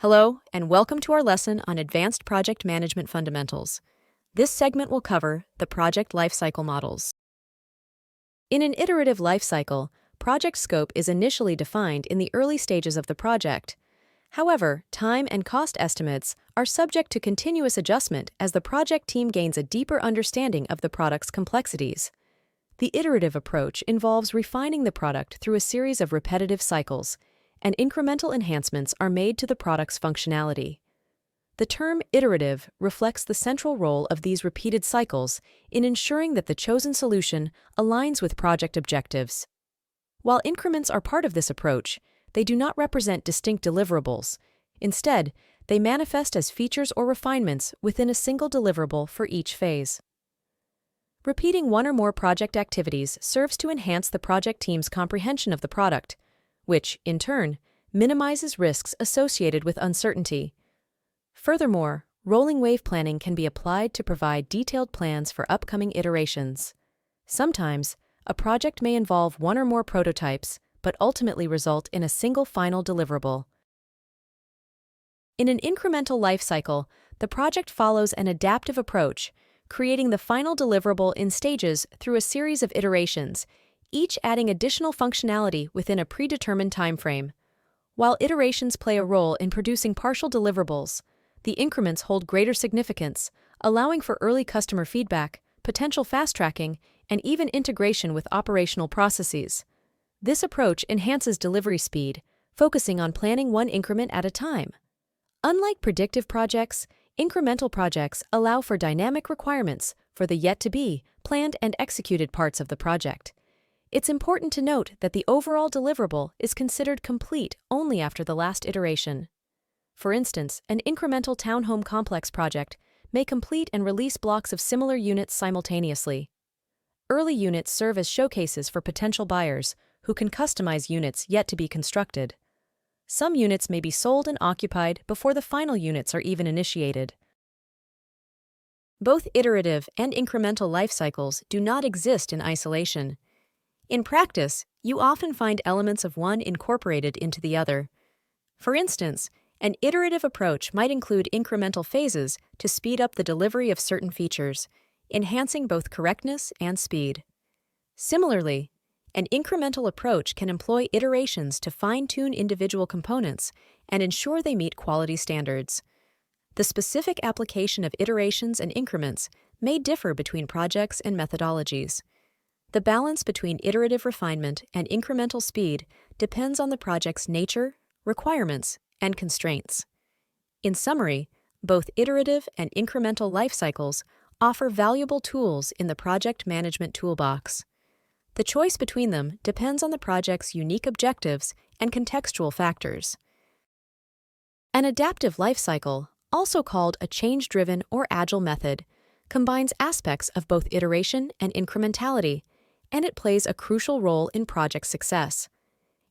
Hello, and welcome to our lesson on Advanced Project Management Fundamentals. This segment will cover the project lifecycle models. In an iterative lifecycle, project scope is initially defined in the early stages of the project. However, time and cost estimates are subject to continuous adjustment as the project team gains a deeper understanding of the product's complexities. The iterative approach involves refining the product through a series of repetitive cycles, and incremental enhancements are made to the product's functionality. The term iterative reflects the central role of these repeated cycles in ensuring that the chosen solution aligns with project objectives. While increments are part of this approach, they do not represent distinct deliverables. Instead, they manifest as features or refinements within a single deliverable for each phase. Repeating one or more project activities serves to enhance the project team's comprehension of the product, which, in turn, minimizes risks associated with uncertainty. Furthermore, rolling wave planning can be applied to provide detailed plans for upcoming iterations. Sometimes, a project may involve one or more prototypes, but ultimately result in a single final deliverable. In an incremental life cycle, the project follows an adaptive approach, creating the final deliverable in stages through a series of iterations, each adding additional functionality within a predetermined timeframe. While iterations play a role in producing partial deliverables, the increments hold greater significance, allowing for early customer feedback, potential fast-tracking, and even integration with operational processes. This approach enhances delivery speed, focusing on planning one increment at a time. Unlike predictive projects, incremental projects allow for dynamic requirements for the yet-to-be, planned and executed parts of the project. It's important to note that the overall deliverable is considered complete only after the last iteration. For instance, an incremental townhome complex project may complete and release blocks of similar units simultaneously. Early units serve as showcases for potential buyers who can customize units yet to be constructed. Some units may be sold and occupied before the final units are even initiated. Both iterative and incremental life cycles do not exist in isolation. In practice, you often find elements of one incorporated into the other. For instance, an iterative approach might include incremental phases to speed up the delivery of certain features, enhancing both correctness and speed. Similarly, an incremental approach can employ iterations to fine-tune individual components and ensure they meet quality standards. The specific application of iterations and increments may differ between projects and methodologies. The balance between iterative refinement and incremental speed depends on the project's nature, requirements, and constraints. In summary, both iterative and incremental life cycles offer valuable tools in the project management toolbox. The choice between them depends on the project's unique objectives and contextual factors. An adaptive life cycle, also called a change-driven or agile method, combines aspects of both iteration and incrementality, and it plays a crucial role in project success.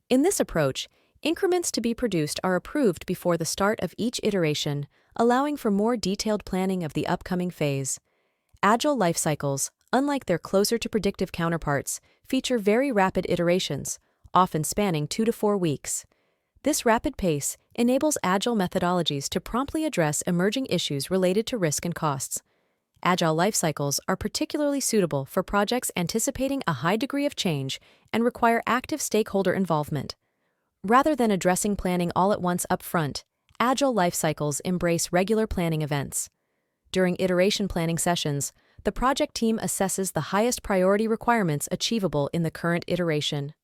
In this approach, increments to be produced are approved before the start of each iteration, allowing for more detailed planning of the upcoming phase. Agile life cycles, unlike their closer to predictive counterparts, feature very rapid iterations, often spanning 2 to 4 weeks. This rapid pace enables agile methodologies to promptly address emerging issues related to risk and costs. Agile life cycles are particularly suitable for projects anticipating a high degree of change and require active stakeholder involvement. Rather than addressing planning all at once up front, agile life cycles embrace regular planning events. During iteration planning sessions, the project team assesses the highest priority requirements achievable in the current iteration.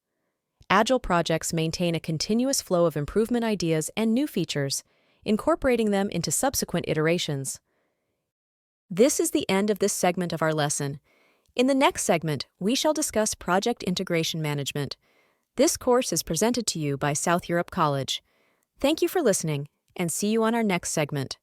Agile projects maintain a continuous flow of improvement ideas and new features, incorporating them into subsequent iterations. This is the end of this segment of our lesson. In the next segment, we shall discuss project integration management. This course is presented to you by South Europe College. Thank you for listening, and see you on our next segment.